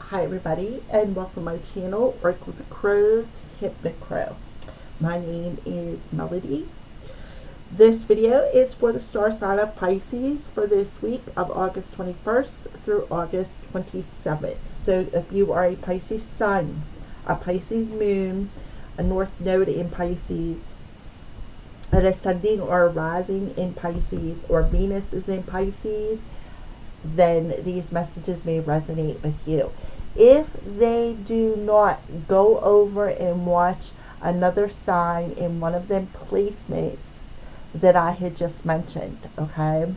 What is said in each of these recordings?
Hi everybody, and welcome to my channel, Work with the Crows, Hypnic Crow. My name is Melody. This video is for the star sign of Pisces for this week of August 21st through August 27th. So if you are a Pisces sun, a Pisces moon, a north node in Pisces, an ascending or a rising in Pisces, or Venus is in Pisces, then these messages may resonate with you. If they do not, go over and watch another sign in one of them placements that I had just mentioned. Okay.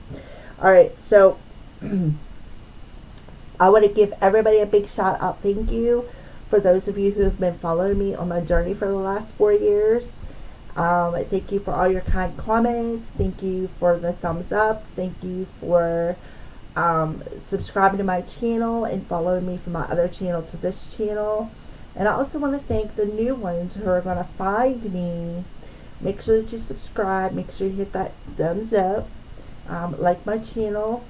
All right. So I want to give everybody a big shout out. Thank you for those of you who have been following me on my journey for the last 4 years. Thank you for all your kind comments. Thank you for the thumbs up. Thank you for subscribing to my channel and following me from my other channel to this channel. And I also want to thank the new ones who are going to find me. Make sure that you subscribe. Make sure you hit that thumbs up. Like my channel.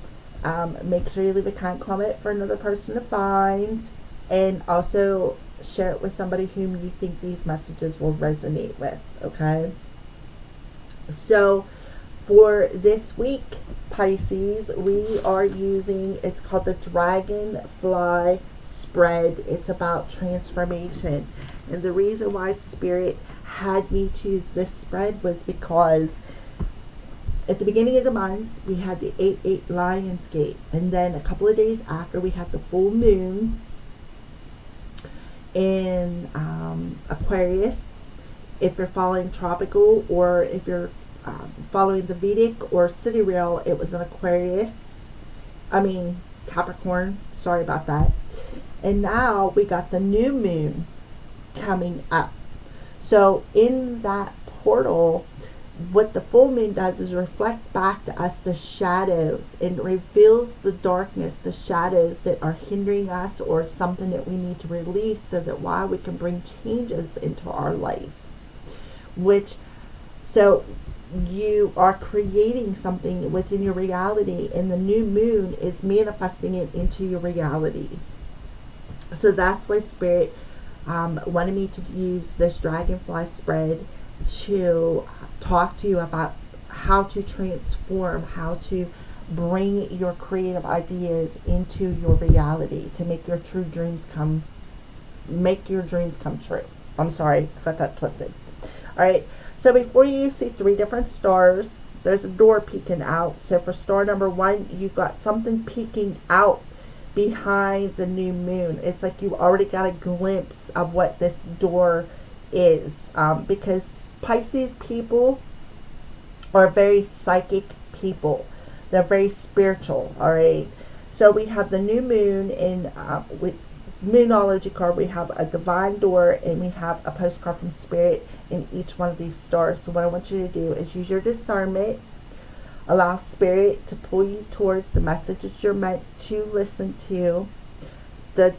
Make sure you leave a kind comment for another person to find. And also share it with somebody whom you think these messages will resonate with. Okay? So for this week, Pisces, we are using, it's called the Dragonfly Spread. It's about transformation. And the reason why Spirit had me choose this spread was because at the beginning of the month, we had the 8-8 Lionsgate. And then a couple of days after, we had the full moon in Aquarius. If you're following tropical, or if you're following the Vedic or sidereal, it was an Aquarius. Capricorn. Sorry about that. And now we got the new moon coming up. So in that portal, what the full moon does is reflect back to us the shadows and reveals the darkness, the shadows that are hindering us or something that we need to release, so that why we can bring changes into our life. So you are creating something within your reality, and the new moon is manifesting it into your reality. So that's why Spirit wanted me to use this Dragonfly Spread to talk to you about how to transform, how to bring your creative ideas into your reality, to make your dreams come true. I'm sorry, I got that twisted. All right. So before you see 3 different stars, there's a door peeking out. So for star number 1, you got something peeking out behind the new moon. It's like you already got a glimpse of what this door is. Because Pisces people are very psychic people. They're very spiritual. All right. So we have the new moon, and with Moonology card, we have a divine door, and we have a postcard from Spirit in each one of these stars. So what I want you to do is use your discernment. Allow Spirit to pull you towards the messages you're meant to listen to. The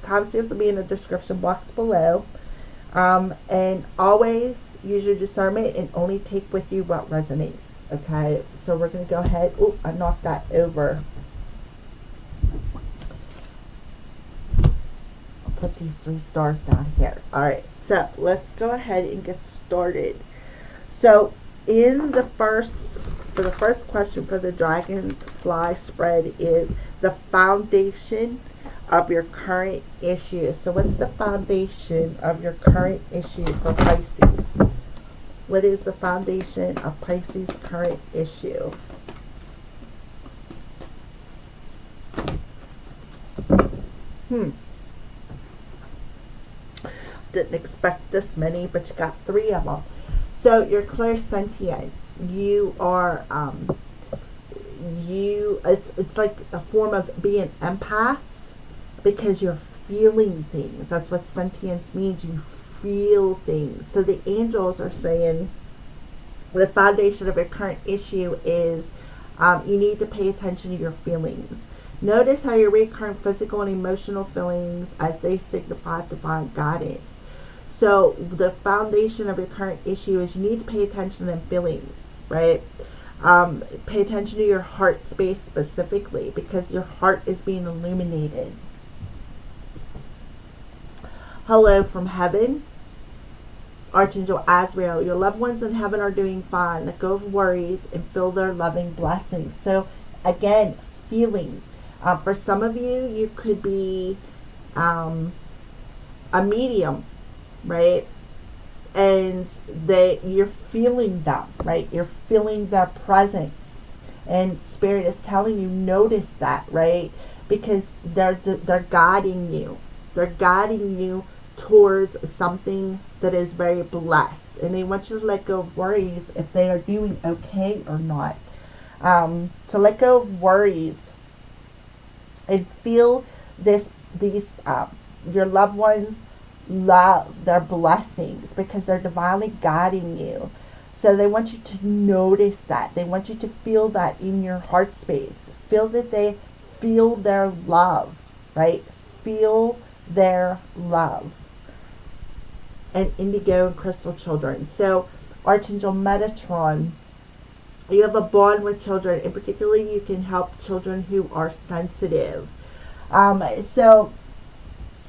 timestamps will be in the description box below. And always use your discernment and only take with you what resonates. Okay, so we're going to go ahead. Oh, I knocked that over. Put these 3 stars down here. Alright, so let's go ahead and get started. So for the first question for the Dragonfly Spread is the foundation of your current issue. So what's the foundation of your current issue for Pisces? What is the foundation of Pisces' current issue? Didn't expect this many, but you got 3 of them. So your clairsentience, you are it's like a form of being empath, because you're feeling things. That's what sentience means. You feel things. So the angels are saying the foundation of your current issue is you need to pay attention to your feelings. Notice how your recurrent physical and emotional feelings, as they signify divine guidance. So the foundation of your current issue is you need to pay attention to feelings, right? Pay attention to your heart space specifically, because your heart is being illuminated. Hello from heaven. Archangel Azrael, your loved ones in heaven are doing fine. Let go of worries and feel their loving blessings. So again, feeling. For some of you, you could be a medium, right? And you're feeling them, right? You're feeling their presence. And Spirit is telling you, notice that, right? Because they're guiding you. They're guiding you towards something that is very blessed. And they want you to let go of worries if they are doing okay or not. To let go of worries and feel your loved ones love, their blessings, because they're divinely guiding you. So they want you to notice that. They want you to feel that in your heart space. Feel that they feel their love, right? Feel their love. And indigo and crystal children. So Archangel Metatron, you have a bond with children, and particularly you can help children who are sensitive. So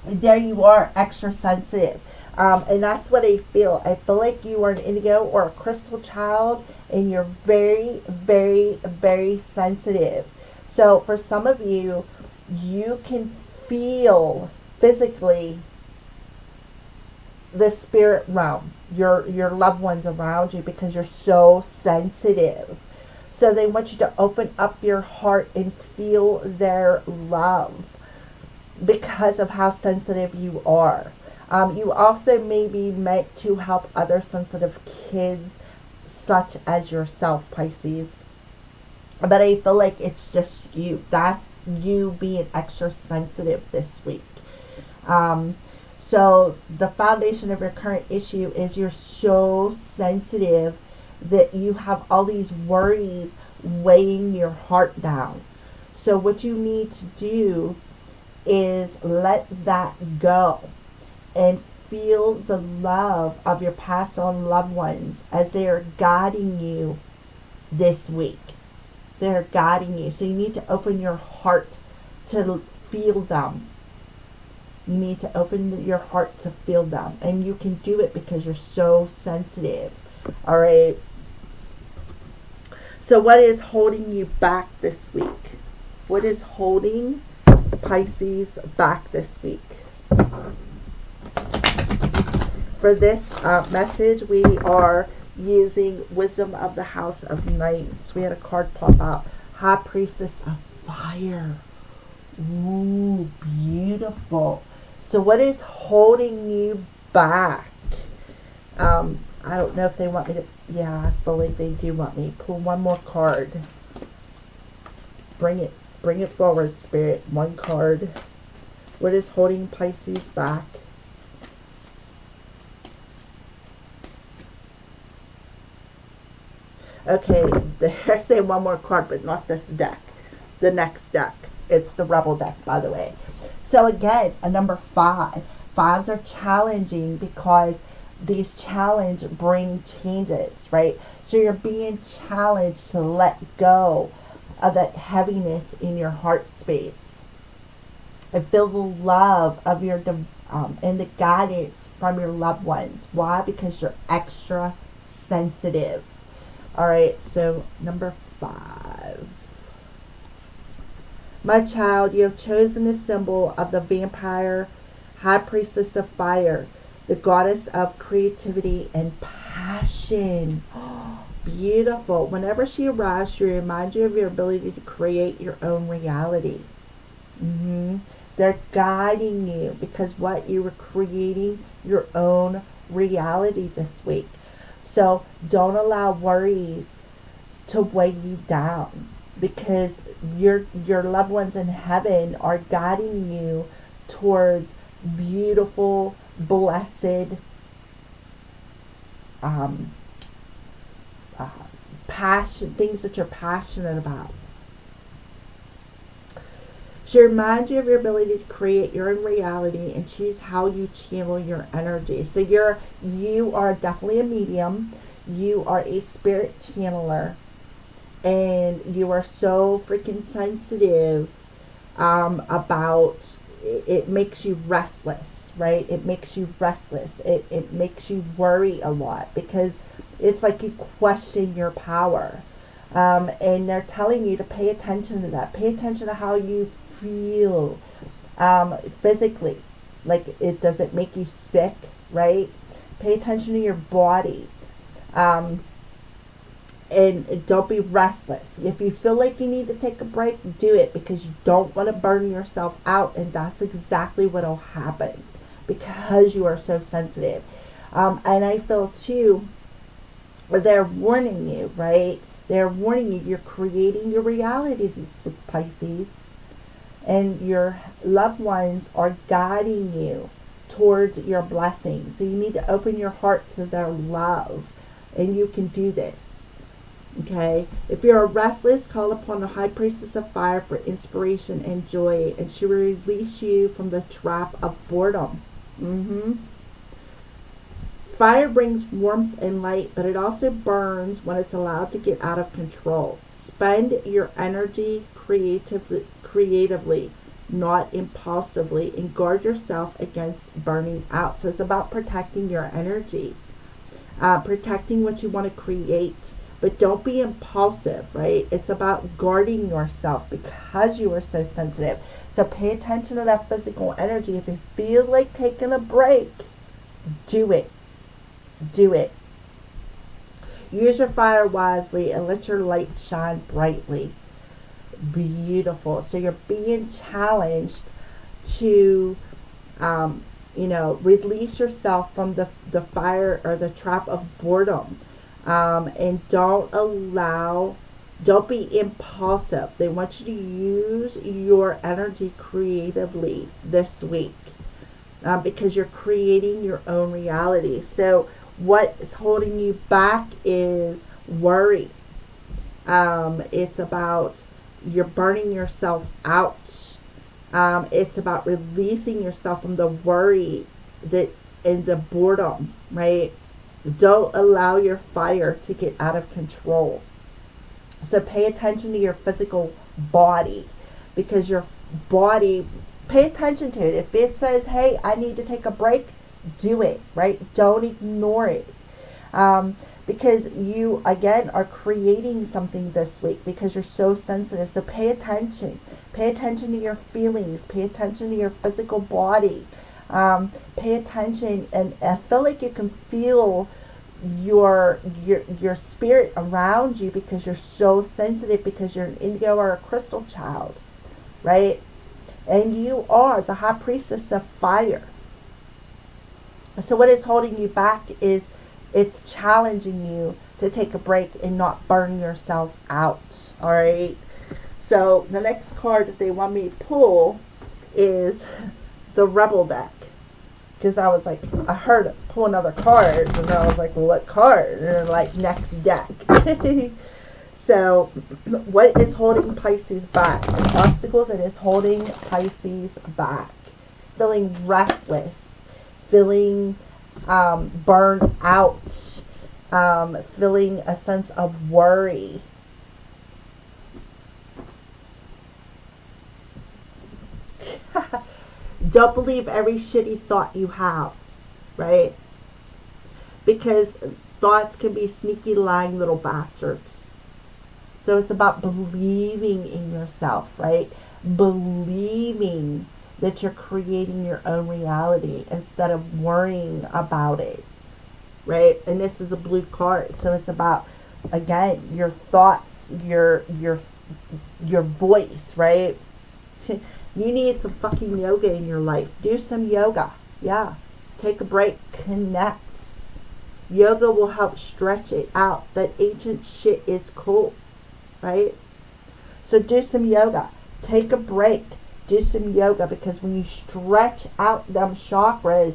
there you are, extra sensitive. And that's what I feel. I feel like you are an indigo or a crystal child, and you're very, very, very sensitive. So for some of you, you can feel physically the spirit realm, your loved ones around you, because you're so sensitive. So they want you to open up your heart and feel their love because of how sensitive you are. You also may be meant to help other sensitive kids, such as yourself, Pisces. But I feel like it's just you. That's you being extra sensitive this week. So the foundation of your current issue is you're so sensitive that you have all these worries weighing your heart down. So what you need to do is let that go and feel the love of your passed on loved ones as they are guiding you this week. They're guiding you. So you need to open your heart to feel them. You need to open your heart to feel them. And you can do it because you're so sensitive. All right. So what is holding you back this week? What is holding Pisces back this week? For this message, we are using Wisdom of the House of Knights. We had a card pop out. High Priestess of Fire. Ooh, beautiful. So what is holding you back? I don't know if they want me to. Yeah, I believe they do want me. Pull one more card. Bring it forward, Spirit. One card. What is holding Pisces back? Okay, they're saying one more card, but not this deck. The next deck. It's the Rebel deck, by the way. So again, a number 5. 5s are challenging because these challenges bring changes, right? So you're being challenged to let go of that heaviness in your heart space and feel the love of your and the guidance from your loved ones. Why? Because you're extra sensitive. All right, so number 5. My child, you have chosen the symbol of the vampire, High Priestess of Fire, the goddess of creativity and passion. Beautiful. Whenever she arrives, she reminds you of your ability to create your own reality. They're guiding you because what you were creating your own reality this week. So don't allow worries to weigh you down, because your loved ones in heaven are guiding you towards beautiful, blessed, passion, things that you're passionate about. She reminds you of your ability to create your own reality and choose how you channel your energy. So you are definitely a medium. You are a spirit channeler. And you are so freaking sensitive about it. Makes you restless, right? It makes you restless. It makes you worry a lot because it's like you question your power. And they're telling you to pay attention to that. Pay attention to how you feel physically. Like, does it make you sick, right? Pay attention to your body. And don't be restless. If you feel like you need to take a break, do it, because you don't want to burn yourself out, and that's exactly what will happen because you are so sensitive. And I feel too, they're warning you, right? They're warning you, you're creating your reality, these Pisces, and your loved ones are guiding you towards your blessings. So you need to open your heart to their love, and you can do this. Okay, if you're restless, call upon the High Priestess of Fire for inspiration and joy, and she will release you from the trap of boredom. Fire brings warmth and light, but it also burns when it's allowed to get out of control. Spend your energy creatively, not impulsively, and guard yourself against burning out. So it's about protecting your energy, protecting what you want to create. But don't be impulsive, right? It's about guarding yourself because you are so sensitive. So pay attention to that physical energy. If you feel like taking a break, do it. Do it. Use your fire wisely and let your light shine brightly. Beautiful. So you're being challenged to, release yourself from the fire or the trap of boredom. And don't be impulsive. They want you to use your energy creatively this week, because you're creating your own reality. So what is holding you back is worry. It's about you're burning yourself out. It's about releasing yourself from the worry and the boredom, right? Don't allow your fire to get out of control. So pay attention to your physical body, because your body, pay attention to it. If it says, hey, I need to take a break, do it, right? Don't ignore it. Because you, again, are creating something this week because you're so sensitive. So pay attention. Pay attention to your feelings. Pay attention to your physical body. Pay attention, and I feel like you can feel your spirit around you because you're so sensitive, because you're an indigo or a crystal child, right? And you are the High Priestess of Fire. So what is holding you back is it's challenging you to take a break and not burn yourself out. All right. So the next card that they want me to pull is the Rebel deck. Because I was like, I heard it, pull another card, and I was like, well, what card? And then like, next deck. So, what is holding Pisces back? An obstacle that is holding Pisces back. Feeling restless, feeling burned out, feeling a sense of worry. Don't believe every shitty thought you have, right? Because thoughts can be sneaky, lying little bastards. So it's about believing in yourself, right? Believing that you're creating your own reality instead of worrying about it, right? And this is a blue card, so it's about, again, your thoughts, your voice, right? You need some fucking yoga in your life. Do some yoga. Yeah. Take a break. Connect. Yoga will help stretch it out. That ancient shit is cool. Right? So do some yoga. Take a break. Do some yoga, because when you stretch out them chakras,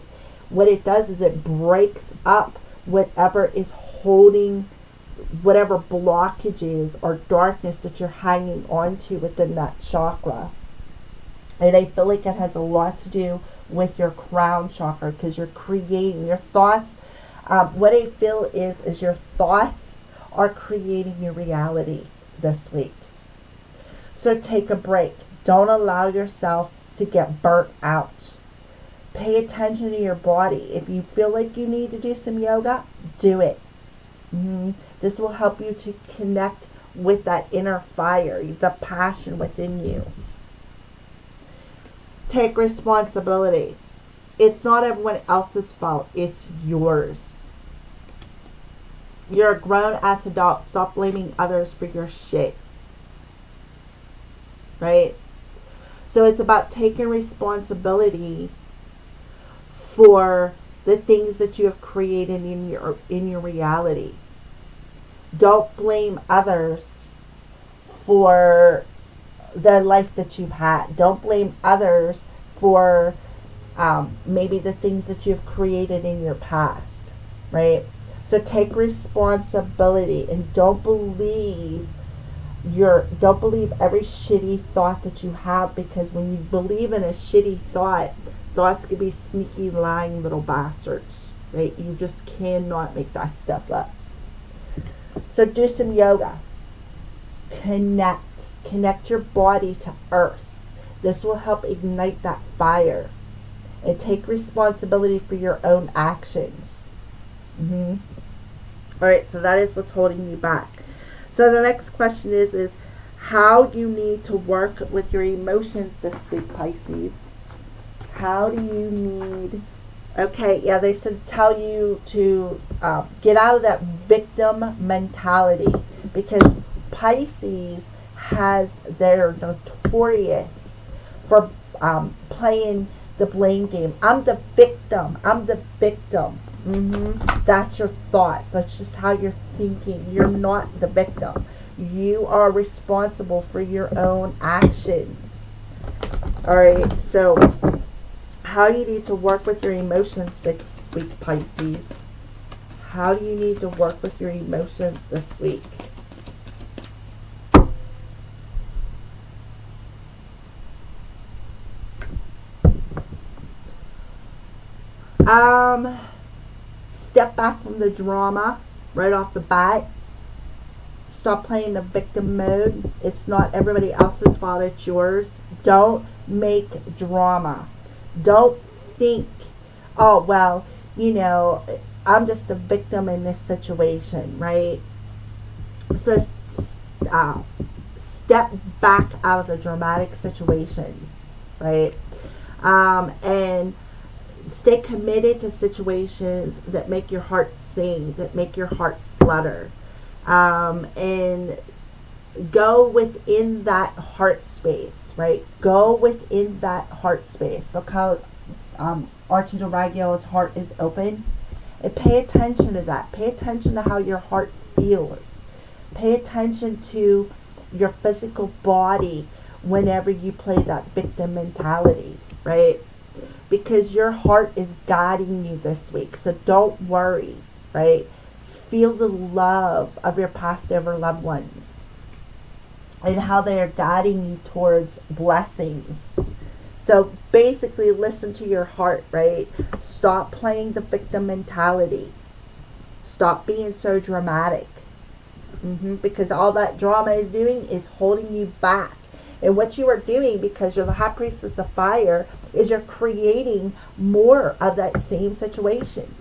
what it does is it breaks up whatever is holding, whatever blockages or darkness that you're hanging on to within that chakra. And I feel like it has a lot to do with your crown chakra, because you're creating your thoughts. What I feel is your thoughts are creating your reality this week. So take a break. Don't allow yourself to get burnt out. Pay attention to your body. If you feel like you need to do some yoga, do it. This will help you to connect with that inner fire, the passion within you. Take responsibility. It's not everyone else's fault. It's yours. You're a grown-ass adult. Stop blaming others for your shit. Right? So it's about taking responsibility for the things that you have created in your reality. Don't blame others for the life that you've had. Don't blame others for maybe the things that you've created in your past, right? So take responsibility and don't believe every shitty thought that you have, because when you believe in a shitty thoughts can be sneaky, lying little bastards, right? You just cannot make that stuff up. So do some yoga. Connect your body to earth. This will help ignite that fire. And take responsibility for your own actions. Alright, so that is what's holding you back. So the next question is how you need to work with your emotions this week, Pisces. How do you need... Okay, yeah, they said tell you to get out of that victim mentality, because Pisces they're notorious for playing the blame game. I'm the victim. That's your thoughts. That's just how you're thinking. You're not the victim. You are responsible for your own actions. Alright, so how you need to work with your emotions this week, Pisces. How do you need to work with your emotions this week? Step back from the drama right off the bat. Stop playing the victim mode. It's not everybody else's fault, it's yours. Don't make drama. Don't think, oh, well, I'm just a victim in this situation, right? So step back out of the dramatic situations, right? And stay committed to situations that make your heart sing, that make your heart flutter. And go within that heart space, right? Go within that heart space. Look how Archangel Raguel's heart is open. And pay attention to that. Pay attention to how your heart feels. Pay attention to your physical body whenever you play that victim mentality, right? Because your heart is guiding you this week. So don't worry, right? Feel the love of your past ever loved ones and how they are guiding you towards blessings. So basically listen to your heart, right? Stop playing the victim mentality. Stop being so dramatic. Because all that drama is doing is holding you back. And what you are doing, because you're the high priestess of fire, is you're creating more of that same situation.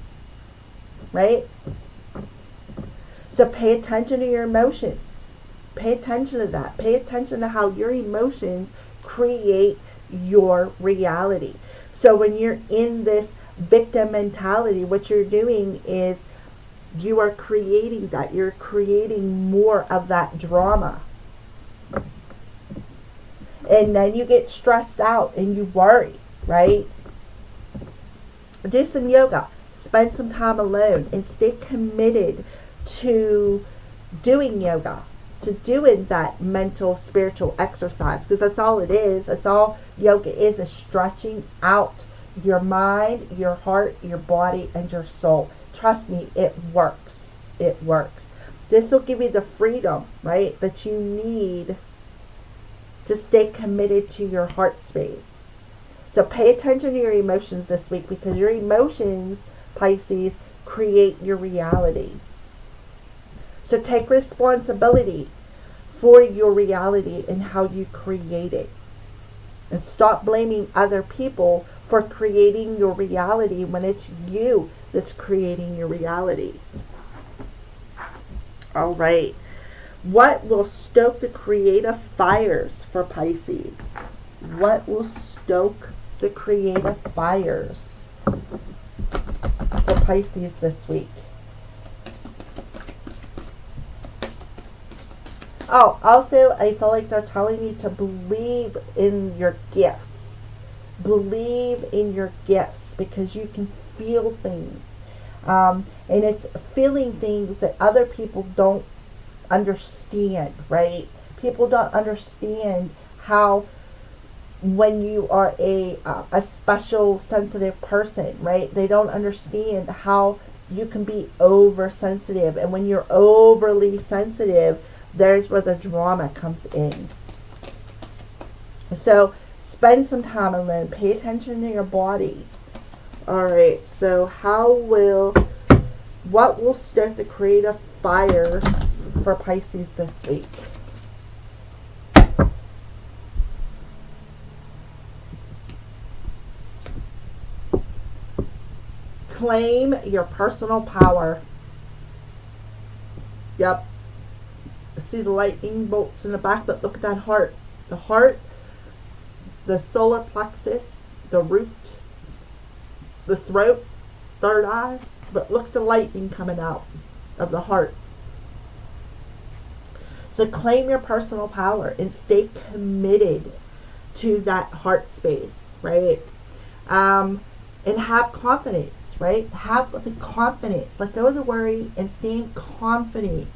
Right? So pay attention to your emotions. Pay attention to that. Pay attention to how your emotions create your reality. So when you're in this victim mentality, what you're doing is you are creating that. You're creating more of that drama. And then you get stressed out and you worry, right? Do some yoga. Spend some time alone and stay committed to doing yoga, to doing that mental, spiritual exercise, because that's all it is. That's all yoga is stretching out your mind, your heart, your body, and your soul. Trust me, it works. It works. This will give you the freedom, right, that you need to stay committed to your heart space. So pay attention to your emotions this week, because your emotions, Pisces, create your reality. So take responsibility for your reality and how you create it. And stop blaming other people for creating your reality when it's you that's creating your reality. All right. What will stoke the creative fires for Pisces? What will stoke the creative fires for Pisces this week? Oh, also, I feel like they're telling you to believe in your gifts. Believe in your gifts because you can feel things. And it's feeling things that other people don't understand, right? People don't understand how when you are a special sensitive person, right? They don't understand how you can be oversensitive, and when you're overly sensitive, there's where the drama comes in. So spend some time alone. Pay attention to your body. All right. So what will stoke the creative fires for Pisces this week? Claim your personal power. Yep. See the lightning bolts in the back, but look at that heart. The heart, the solar plexus, the root, the throat, third eye, but look at the lightning coming out of the heart. So claim your personal power and stay committed to that heart space, right? And have confidence, right? Have the confidence. Let go of the worry and stay confident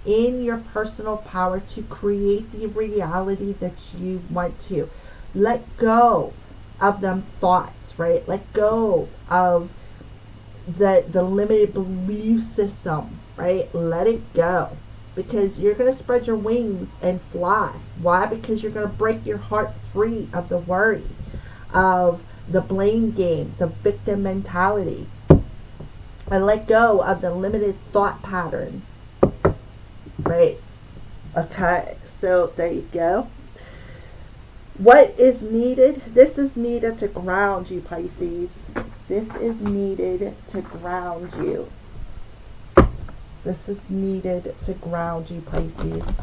in your personal power to create the reality that you want to. Let go of them thoughts, right? Let go of the limited belief system, right? Let it go. Because you're going to spread your wings and fly. Why? Because you're going to break your heart free of the worry, of the blame game, the victim mentality. And let go of the limited thought pattern. Right? Okay, so there you go. What is needed? This is needed to ground you, Pisces. This is needed to ground you. This is needed to ground you, Pisces.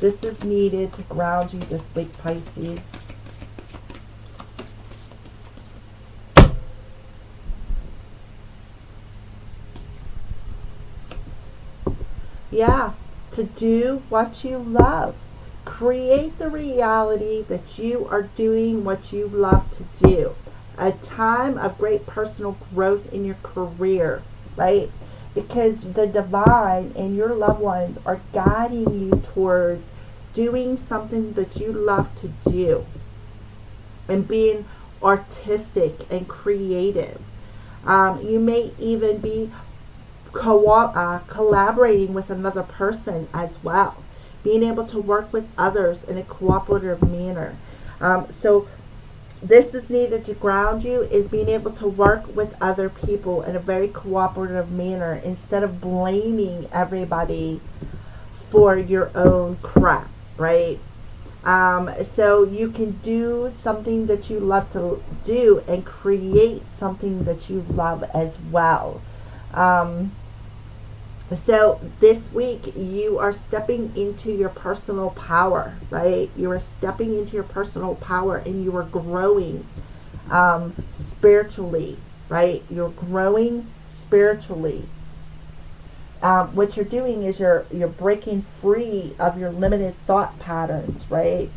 This is needed to ground you this week, Pisces. Yeah, to do what you love. Create the reality that you are doing what you love to do. A time of great personal growth in your career, right? Because the divine and your loved ones are guiding you towards doing something that you love to do and being artistic and creative. You may even be collaborating with another person as well. Being able to work with others in a cooperative manner. So this is needed to ground you, is being able to work with other people in a very cooperative manner instead of blaming everybody for your own crap, right? So you can do something that you love to do and create something that you love as well. So this week you are stepping into your personal power, right? You are stepping into your personal power and you are growing spiritually, right? You're growing spiritually. What you're doing is you're breaking free of your limited thought patterns, right?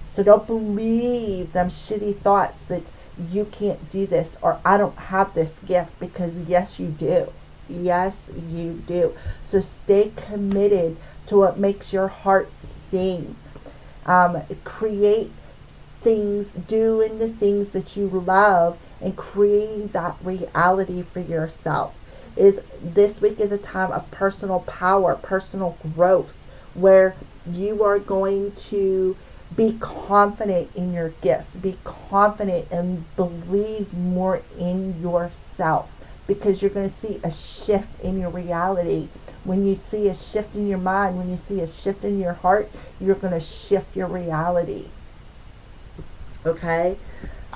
So don't believe them shitty thoughts that you can't do this or I don't have this gift, because yes you do. Yes, you do. So stay committed to what makes your heart sing. Create things, doing the things that you love, and creating that reality for yourself. This week is a time of personal power, personal growth, where you are going to be confident in your gifts, be confident and believe more in yourself. Because you're going to see a shift in your reality When you see a shift in your mind, when you see a shift in your heart, you're going to shift your reality. Okay?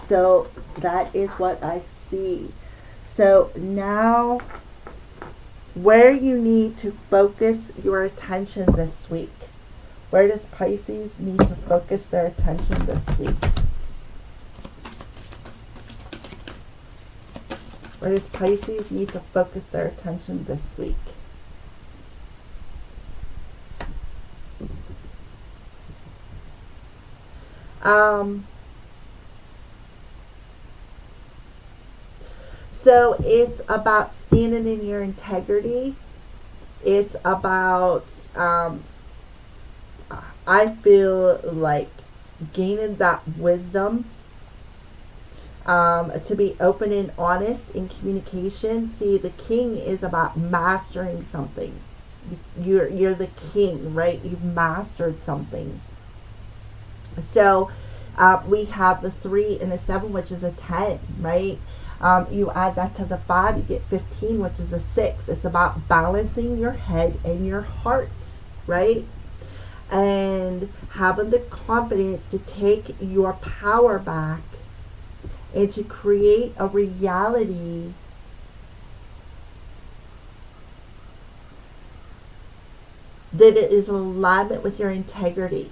So that is what I see. So now, where you need to focus your attention this week. Where does Pisces need to focus their attention this week? Where does Pisces need to focus their attention this week? So it's about standing in your integrity. It's about, I feel like gaining that wisdom, to be open and honest in communication. See, the king is about mastering something. You're the king, right? You've mastered something. So we have the 3 and a 7, which is a 10, right? You add that to the 5, you get 15, which is a 6. It's about balancing your head and your heart, right? And having the confidence to take your power back and to create a reality that is in alignment with your integrity.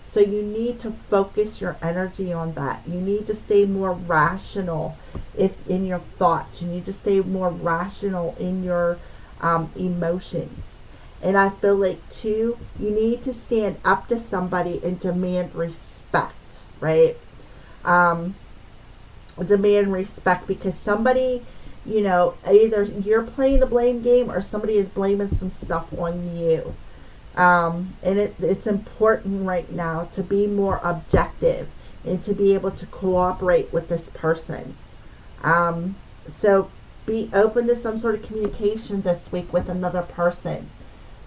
So you need to focus your energy on that. You need to stay more rational in your thoughts. You need to stay more rational in your emotions. And I feel like, too, you need to stand up to somebody and demand respect, right? Demand respect, because somebody, either you're playing a blame game or somebody is blaming some stuff on you. And it's important right now to be more objective and to be able to cooperate with this person. So be open to some sort of communication this week with another person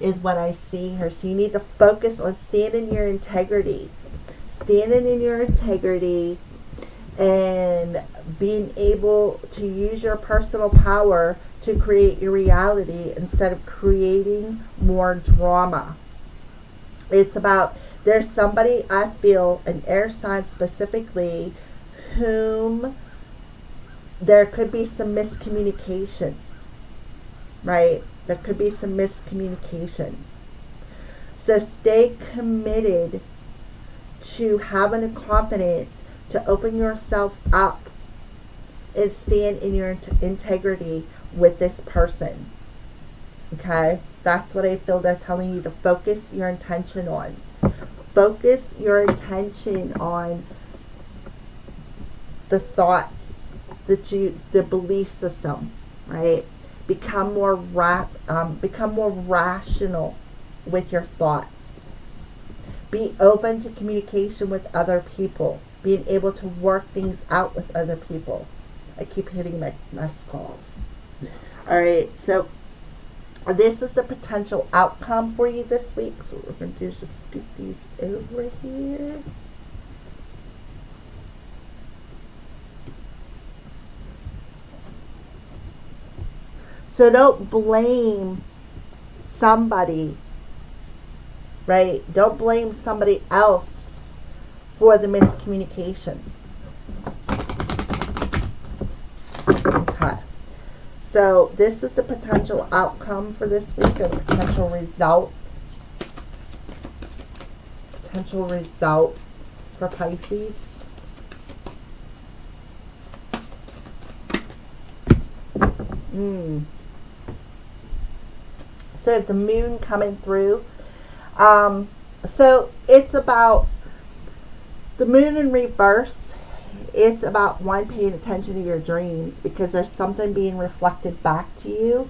is what I see here. So you need to focus on standing in your integrity. Standing in your integrity and being able to use your personal power to create your reality instead of creating more drama. It's about, there's somebody, I feel, an air sign specifically, whom there could be some miscommunication, right? There could be some miscommunication. So stay committed to having a confidence to open yourself up and stand in your integrity with this person. Okay? That's what I feel they're telling you to focus your intention on. Focus your intention on the thoughts, the belief system, right? Become more rational with your thoughts. Be open to communication with other people. Being able to work things out with other people. I keep hitting my mess calls. Alright, so this is the potential outcome for you this week. So what we're going to do is just scoot these over here. So don't blame somebody, right? Don't blame somebody else for the miscommunication. Okay. So this is the potential outcome for this week, or the potential result. Potential result for Pisces. So the moon coming through. So it's about the moon in reverse. It's about paying attention to your dreams, because there's something being reflected back to you.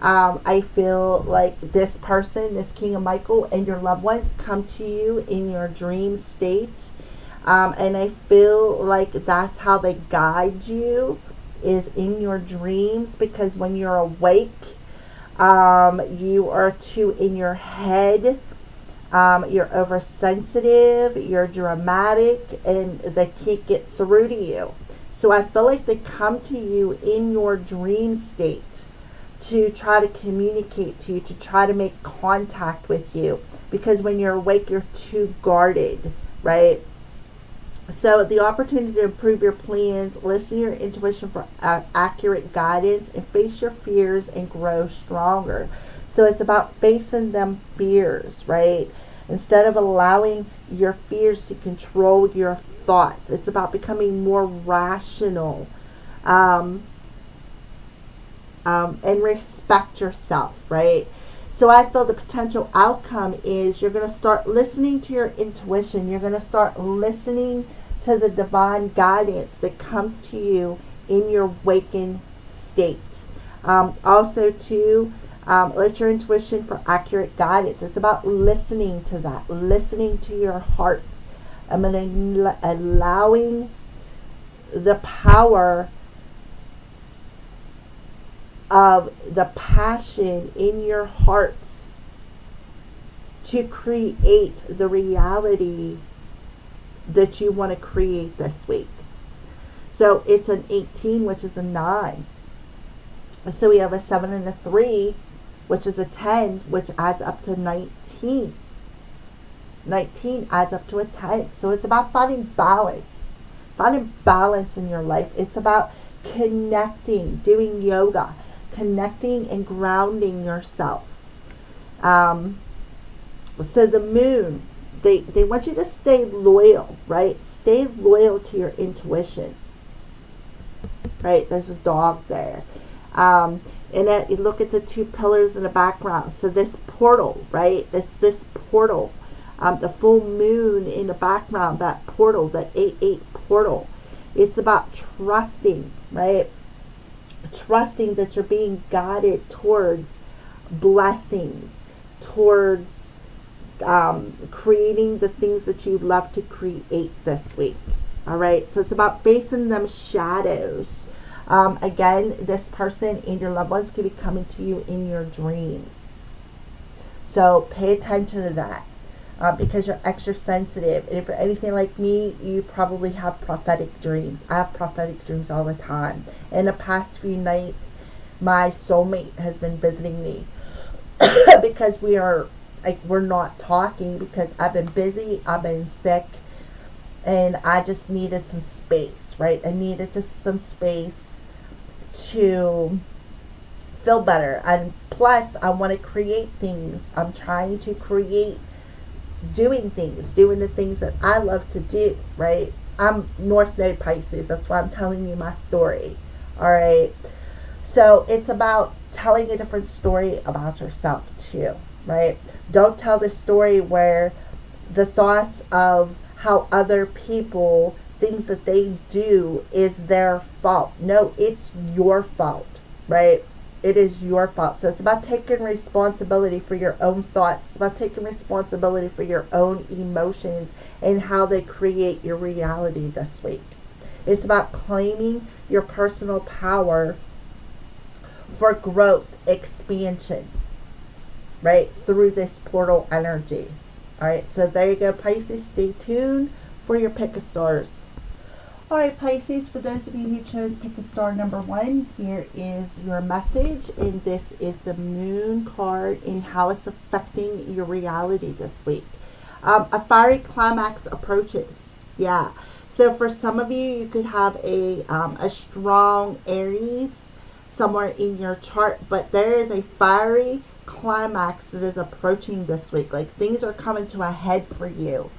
I feel like this person, this King of Michael, and your loved ones come to you in your dream state. And I feel like that's how they guide you, is in your dreams, because when you're awake, you are too in your head. You're oversensitive, you're dramatic, and they can't get through to you. So I feel like they come to you in your dream state. to try to communicate to you, to try to make contact with you. Because when you're awake, you're too guarded, right? So the opportunity to improve your plans, listen to your intuition for accurate guidance, and face your fears and grow stronger. So it's about facing them fears, right? Instead of allowing your fears to control your thoughts, it's about becoming more rational, and respect yourself, right? So I feel the potential outcome is you're going to start listening to your intuition. You're going to start listening to the divine guidance that comes to you in your waking state. Also, too, let your intuition for accurate guidance. It's about listening to that, listening to your heart. I'm allowing the power of the passion in your hearts to create the reality that you want to create this week. So it's an 18, which is a 9. So we have a 7 and a 3, which is a 10, which adds up to 19. 19 adds up to a 10. So it's about finding balance. Finding balance in your life. It's about connecting, doing yoga, connecting and grounding yourself. So the moon, they want you to stay loyal, right? Stay loyal to your intuition. Right? There's a dog there. And you look at the 2 pillars in the background. So this portal, right? It's this portal. The full moon in the background, that portal, that 8-8 portal. It's about trusting, right? Trusting that you're being guided towards blessings, towards creating the things that you love to create this week. All right. So it's about facing them shadows. Again, this person and your loved ones could be coming to you in your dreams. So pay attention to that. Because you're extra sensitive. And if you're anything like me, you probably have prophetic dreams. I have prophetic dreams all the time. In the past few nights, my soulmate has been visiting me because we're not talking because I've been busy, I've been sick, and I just needed some space, right? I needed just some space to feel better. And plus, I want to create things. I'm trying to create doing the things that I love to do, right? I'm North Node Pisces. That's why I'm telling you my story. All right. So it's about telling a different story about yourself too, right? Don't tell the story where the thoughts of how other people, things that they do is their fault. No, it's your fault, right? It is your fault. So it's about taking responsibility for your own thoughts. It's about taking responsibility for your own emotions and how they create your reality this week. It's about claiming your personal power for growth, expansion, right? Through this portal energy. All right. So there you go, Pisces. Stay tuned for your pick of stars. All right, Pisces, for those of you who chose pick a star number 1, here is your message, and this is the moon card and how it's affecting your reality this week. A fiery climax approaches. Yeah. So for some of you, you could have a strong Aries somewhere in your chart, but there is a fiery climax that is approaching this week. Like things are coming to a head for you.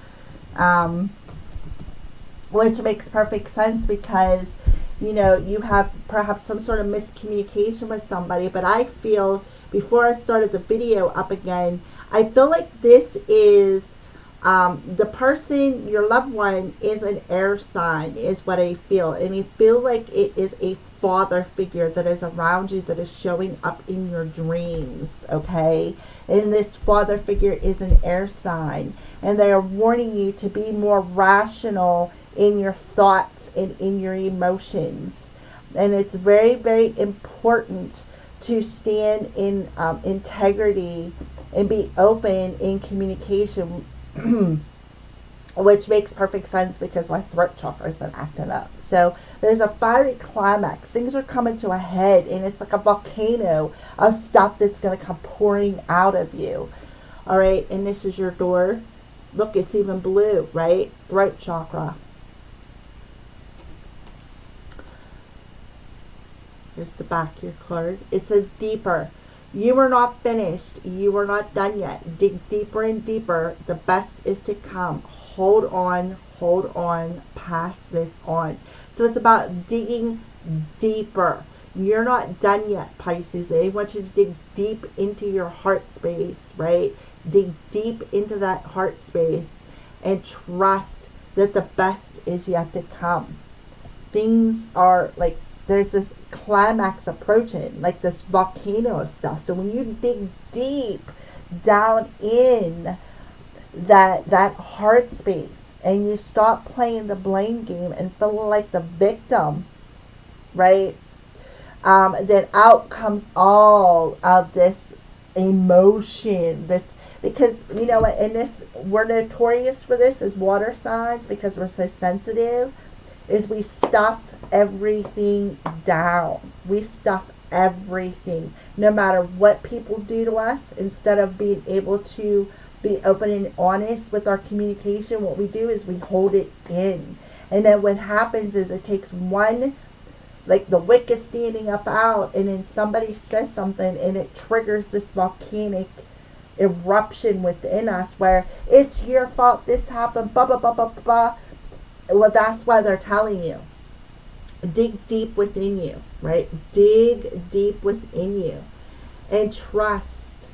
Which makes perfect sense because, you know, you have perhaps some sort of miscommunication with somebody. But I feel, before I started the video up again, I feel like this is the person, your loved one, is an air sign, is what I feel. And I feel like it is a father figure that is around you, that is showing up in your dreams, okay? And this father figure is an air sign. And they are warning you to be more rational in your thoughts and in your emotions. And it's very, very important to stand in integrity and be open in communication which makes perfect sense because my throat chakra has been acting up. So there's a fiery climax. Things are coming to a head, and it's like a volcano of stuff that's going to come pouring out of you. All right, and this is your door. Look, it's even blue, right? Throat chakra. Here's the back of your card. It says deeper. You are not finished. You are not done yet. Dig deeper and deeper. The best is to come. Hold on, pass this on. So it's about digging deeper. You're not done yet, Pisces. They want you to dig deep into your heart space, right? Dig deep into that heart space and trust that the best is yet to come. Things are like, there's this climax approaching, like this volcano of stuff. So when you dig deep down in that heart space and you stop playing the blame game and feeling like the victim, right? Then out comes all of this emotion that, because you know what, in this, we're notorious for this as water signs because we're so sensitive, is we stuff everything down. We stuff everything, no matter what people do to us. Instead of being able to be open and honest with our communication, what we do is we hold it in. And then what happens is it takes one, like the wick is standing up out, and then somebody says something and it triggers this volcanic eruption within us where it's your fault, this happened, blah, blah, blah, blah, blah. Well, that's why they're telling you. Dig deep within you, right? Dig deep within you. And trust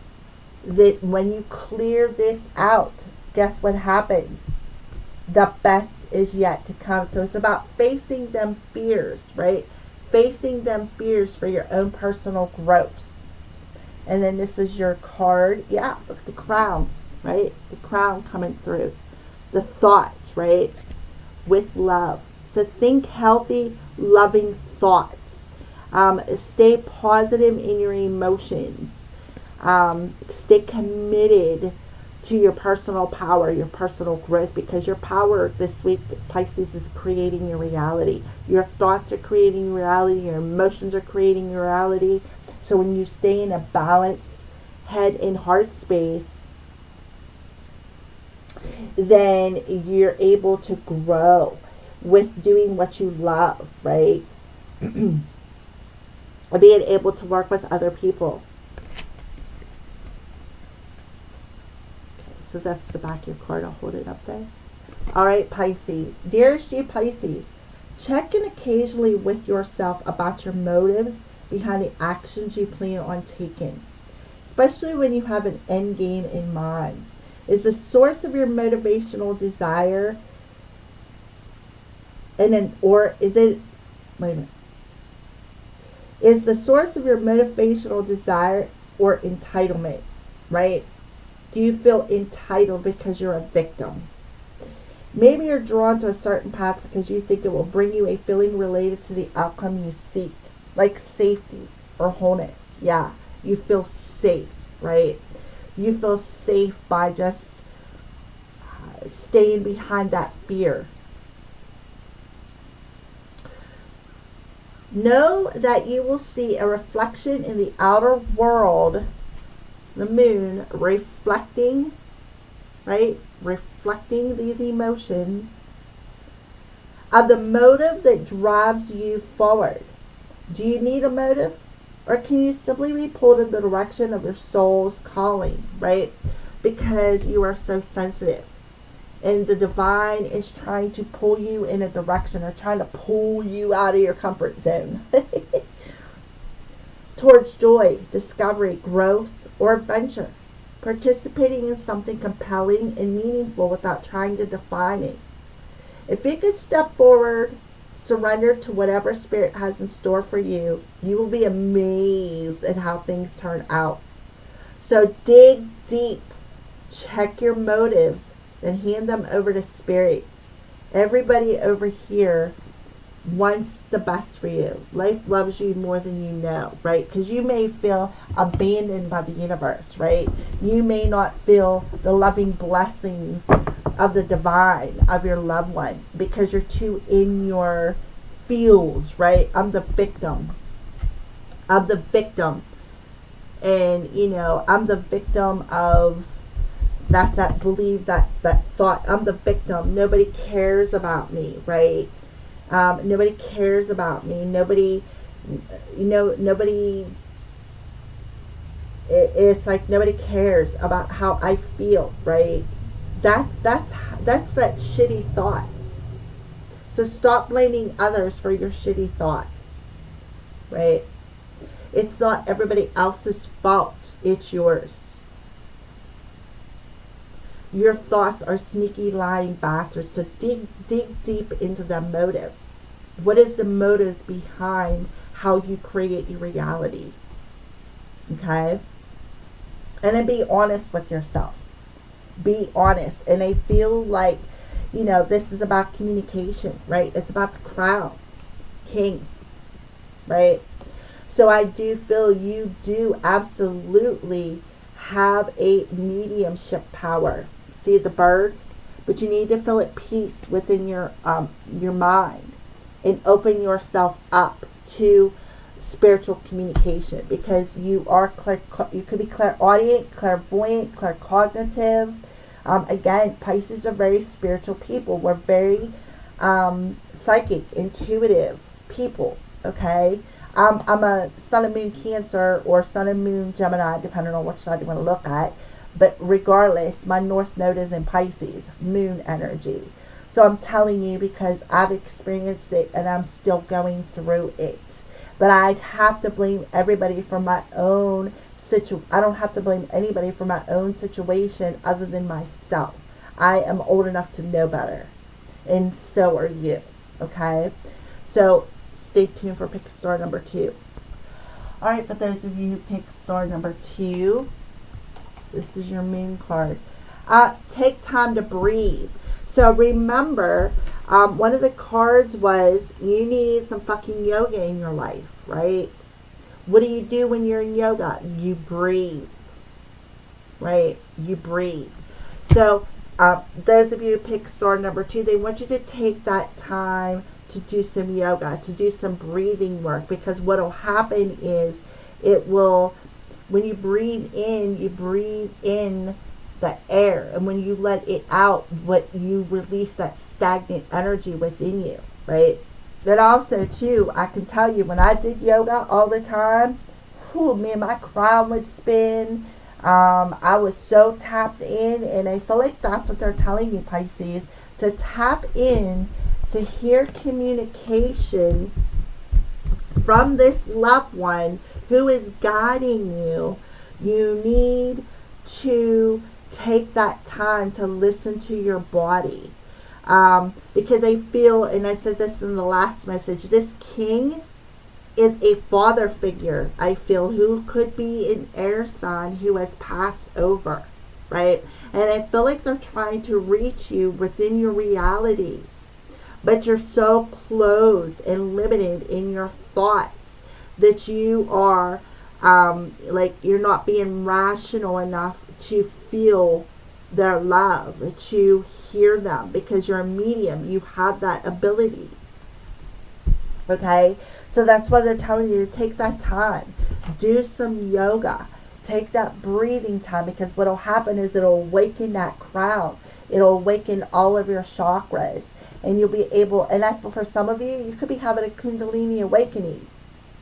that when you clear this out, guess what happens? The best is yet to come. So it's about facing them fears, right? Facing them fears for your own personal growth. And then this is your card. Yeah, look, the crown, right? The crown coming through. The thoughts, right? With love. So think healthy, loving thoughts. Stay positive in your emotions. Stay committed to your personal power, your personal growth, because your power this week, Pisces, is creating your reality. Your thoughts are creating your reality. Your emotions are creating your reality. So when you stay in a balanced head and heart space, then you're able to grow with doing what you love, right? Being able to work with other people. Okay, so that's the back of your card. I'll hold it up there. All right, Pisces. Dearest you, Pisces, check in occasionally with yourself about your motives behind the actions you plan on taking, especially when you have an end game in mind. Is the source of your motivational desire is the source of your motivational desire or entitlement, right? Do you feel entitled because you're a victim? Maybe you're drawn to a certain path because you think it will bring you a feeling related to the outcome you seek, like safety or wholeness. Yeah, you feel safe, right? You feel safe by just staying behind that fear. Know that you will see a reflection in the outer world, the moon, reflecting, right? Reflecting these emotions of the motive that drives you forward. Do you need a motive? Or can you simply be pulled in the direction of your soul's calling, right? Because you are so sensitive. And the divine is trying to pull you in a direction, or trying to pull you out of your comfort zone. Towards joy, discovery, growth, or adventure. Participating in something compelling and meaningful without trying to define it. If you could step forward, surrender to whatever spirit has in store for you, you will be amazed at how things turn out. So dig deep, check your motives, and hand them over to spirit. Everybody over here wants the best for you. Life loves you more than you know, right? Because you may feel abandoned by the universe, right? You may not feel the loving blessings of the divine, of your loved one, because you're too in your feels, right? I'm the victim. I'm the victim. And, I'm the victim of, that's that belief, that thought. I'm the victim. Nobody cares about me, right? Nobody cares about me. Nobody, nobody, it's like nobody cares about how I feel, right? That's that shitty thought. So stop blaming others for your shitty thoughts, right? It's not everybody else's fault. It's yours. Your thoughts are sneaky, lying bastards. So dig deep into the motives. What is the motives behind how you create your reality? Okay? And then be honest with yourself. Be honest. And I feel like, this is about communication, right? It's about the crown. King. Right? So I do feel you do absolutely have a mediumship power. See the birds? But you need to feel at peace within your mind and open yourself up to spiritual communication, because you are you could be clairaudient, clairvoyant, claircognitive. Again, Pisces are very spiritual people. We're very psychic, intuitive people. Okay, I'm a Sun and Moon Cancer or Sun and Moon Gemini, depending on which side you want to look at. But regardless, my North Node is in Pisces, Moon energy. So I'm telling you because I've experienced it and I'm still going through it. But I have to blame everybody for my own situation. I don't have to blame anybody for my own situation other than myself. I am old enough to know better. And so are you. Okay? So stay tuned for pick star number 2. Alright, for those of you who pick star number 2, this is your moon card. Take time to breathe. So remember, one of the cards was you need some fucking yoga in your life, right? What do you do when you're in yoga? You breathe, right? You breathe. So those of you who pick star number 2, they want you to take that time to do some yoga, to do some breathing work, because what will happen is it will, when you breathe in the air, and when you let it out, what you release that stagnant energy within you, right? Then also too, I can tell you, when I did yoga all the time, man, my crown would spin. I was so tapped in, and I feel like that's what they're telling you, Pisces, to tap in, to hear communication from this loved one who is guiding you. You need to take that time to listen to your body. Because I feel, and I said this in the last message, this king is a father figure, I feel, who could be an air sign who has passed over, right? And I feel like they're trying to reach you within your reality, but you're so closed and limited in your thoughts that you are like you're not being rational enough to feel their love, to hear them, because you're a medium. You have that ability. Okay? So that's why they're telling you to take that time. Do some yoga. Take that breathing time, because what will happen is it'll awaken that crown. It'll awaken all of your chakras. And you'll be able, and for some of you, you could be having a Kundalini awakening,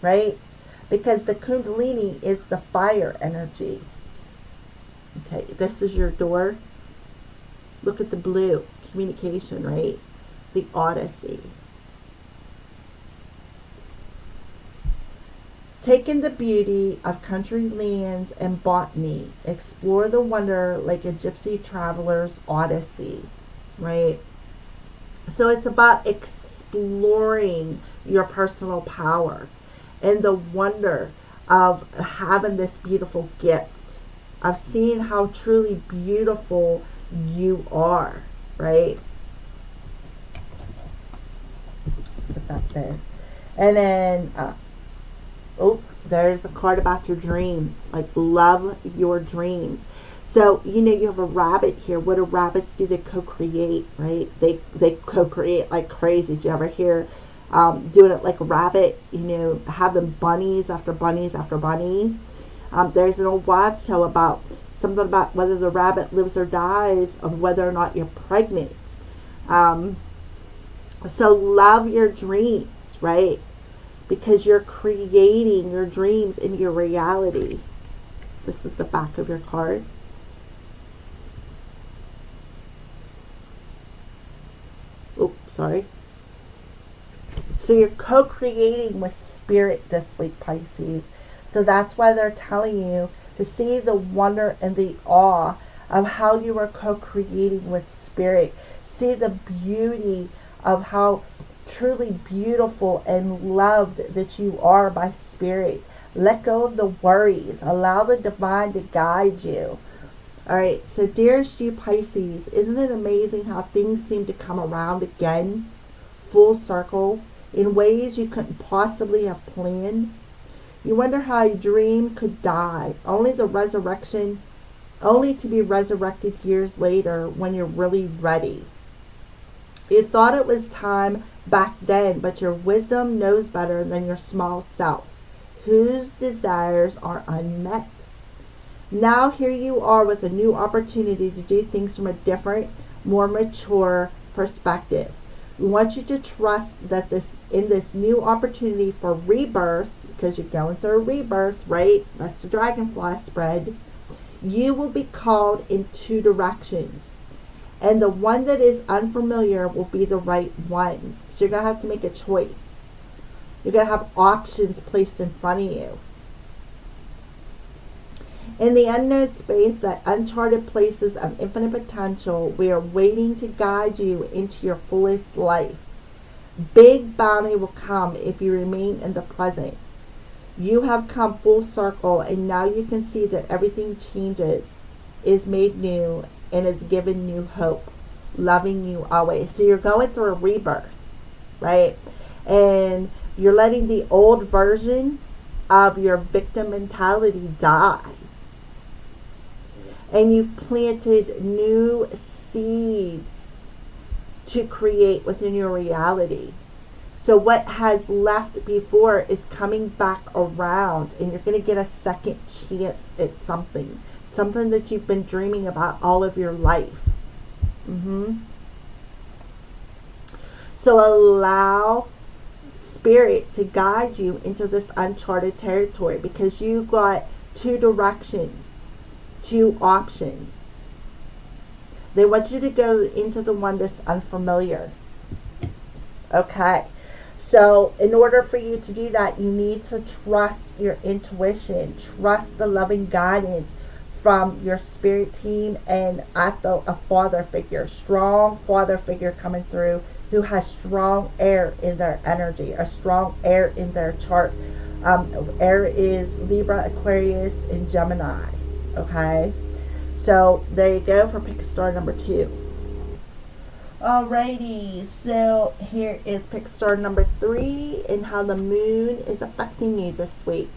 right? Because the Kundalini is the fire energy. Okay, this is your door. Look at the blue. Communication, right? The Odyssey. Take in the beauty of country lands and botany. Explore the wonder like a gypsy traveler's odyssey, right? So it's about exploring your personal power and the wonder of having this beautiful gift, of seeing how truly beautiful you are, right? Put that there. And then, there's a card about your dreams. Like, love your dreams. So, you have a rabbit here. What do rabbits do? They co-create, right? They co-create like crazy. Did you ever hear doing it like a rabbit? Having bunnies after bunnies after bunnies. There's an old wives' tale about something about whether the rabbit lives or dies of whether or not you're pregnant. So love your dreams, right? Because you're creating your dreams into your reality. This is the back of your card. Oh, sorry. So you're co-creating with spirit this week, Pisces. So that's why they're telling you to see the wonder and the awe of how you are co-creating with spirit. See the beauty of how truly beautiful and loved that you are by spirit. Let go of the worries. Allow the divine to guide you. All right, so dearest you Pisces, isn't it amazing how things seem to come around again, full circle, in ways you couldn't possibly have planned? You wonder how a dream could die, only to be resurrected years later when you're really ready. You thought it was time back then, but your wisdom knows better than your small self, whose desires are unmet. Now here you are with a new opportunity to do things from a different, more mature perspective. We want you to trust that in this new opportunity for rebirth, because you're going through a rebirth, right? That's the dragonfly spread. You will be called in two directions. And the one that is unfamiliar will be the right one. So you're going to have to make a choice. You're going to have options placed in front of you. In the unknown space, that uncharted places of infinite potential, we are waiting to guide you into your fullest life. Big bounty will come if you remain in the present. You have come full circle, and now you can see that everything changes, is made new, and is given new hope, loving you always. So you're going through a rebirth, right? And you're letting the old version of your victim mentality die. And you've planted new seeds to create within your reality. So what has left before is coming back around, and you're going to get a second chance at something that you've been dreaming about all of your life. So allow spirit to guide you into this uncharted territory, because you got two directions, two options. They want you to go into the one that's unfamiliar. Okay. So in order for you to do that, you need to trust your intuition, trust the loving guidance from your spirit team, and a father figure, strong father figure coming through who has strong air in their energy, a strong air in their chart. Air is Libra, Aquarius, and Gemini. Okay, so there you go for pick star number 2. Alrighty, so here is pick star number 3 and how the moon is affecting you this week.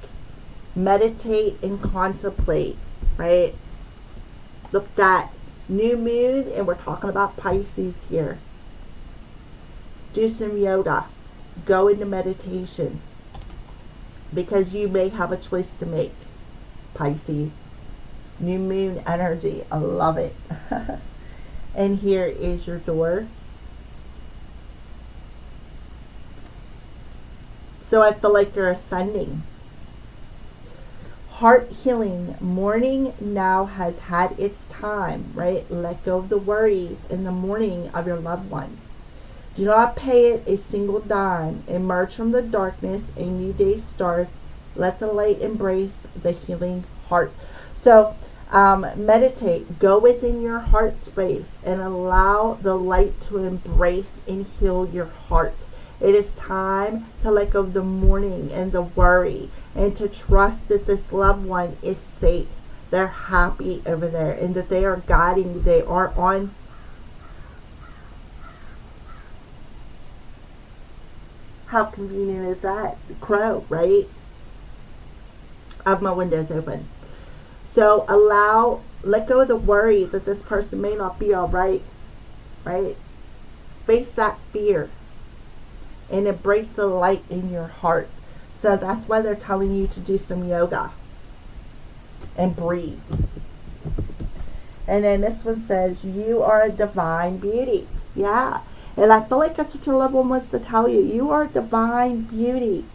Meditate and contemplate, right? Look at that new moon, and we're talking about Pisces here. Do some yoga, go into meditation, because you may have a choice to make, Pisces. New moon energy, I love it. And here is your door. So I feel like you're ascending. Heart healing. Morning now has had its time, right? Let go of the worries in the morning of your loved one. Do not pay it a single dime. Emerge from the darkness. A new day starts. Let the light embrace the healing heart. So meditate. Go within your heart space and allow the light to embrace and heal your heart. It is time to let go of the mourning and the worry, and to trust that this loved one is safe. They're happy over there, and that they are guiding. They are on. How convenient is that? Crow, right? I have my windows open. So allow Let go of the worry that this person may not be all right, right? Face that fear and embrace the light in your heart. So that's why they're telling you to do some yoga and breathe. And then this one says, you are a divine beauty. Yeah. And I feel like that's what your loved one wants to tell you. You are a divine beauty.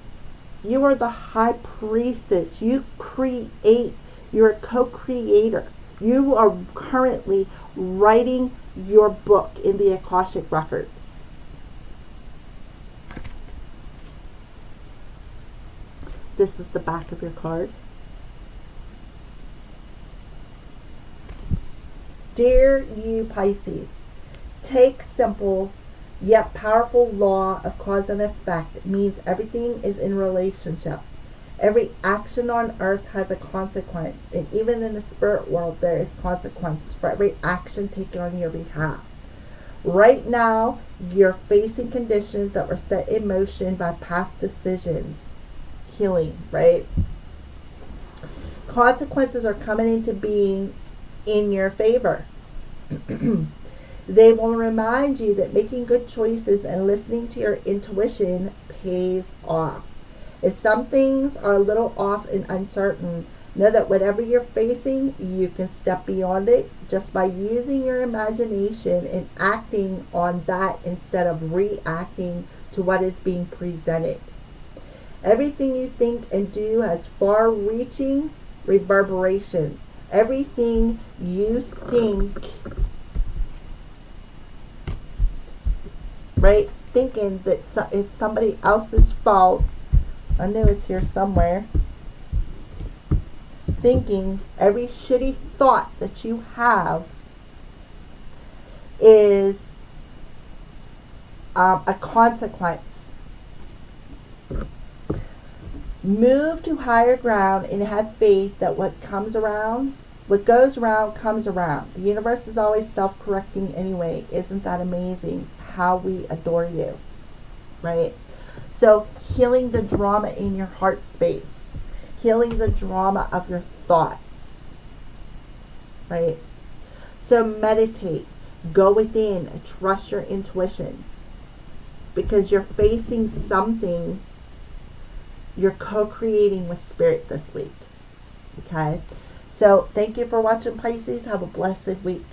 You are the high priestess. You create. You're a co-creator. You are currently writing your book in the Akashic Records. This is the back of your card. Dear you Pisces, take simple yet powerful law of cause and effect. It means everything is in relationship. Every action on earth has a consequence, and even in the spirit world there is consequences for every action taken on your behalf. Right now, you're facing conditions that were set in motion by past decisions. Healing, right? Consequences are coming into being in your favor. They will remind you that making good choices and listening to your intuition pays off. If some things are a little off and uncertain, know that whatever you're facing, you can step beyond it just by using your imagination and acting on that instead of reacting to what is being presented. Everything you think and do has far-reaching reverberations. Everything you think, right? Thinking that it's somebody else's fault. I know it's here somewhere. Thinking every shitty thought that you have is a consequence. Move to higher ground and have faith that what goes around comes around. The universe is always self-correcting anyway. Isn't that amazing? How we adore you, right? So healing the drama in your heart space, healing the drama of your thoughts, right? So meditate, go within, and trust your intuition, because you're facing something. You're co-creating with spirit this week. Okay? So thank you for watching, Pisces. Have a blessed week.